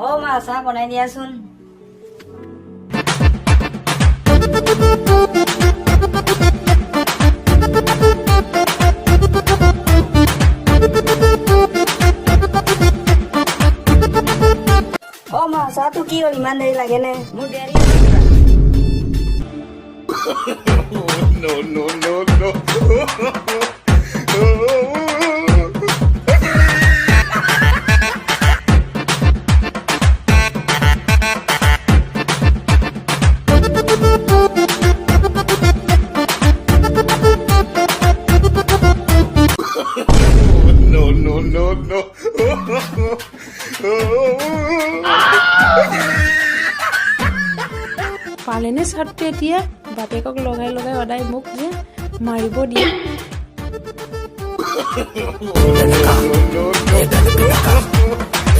অ' মা চাহ বনাই দিয়াচোন। অ' মা চাহটো কি হ'ল, ইমান দেৰি লাগেনে? মোৰ দেৰি No, no, no, no. No, no, no, no. পালেনে ছাৰটো এতিয়া বাপেকক লগাই লগাই সদায় মোক যে মাৰিব দিয়ে। No, no, no, no.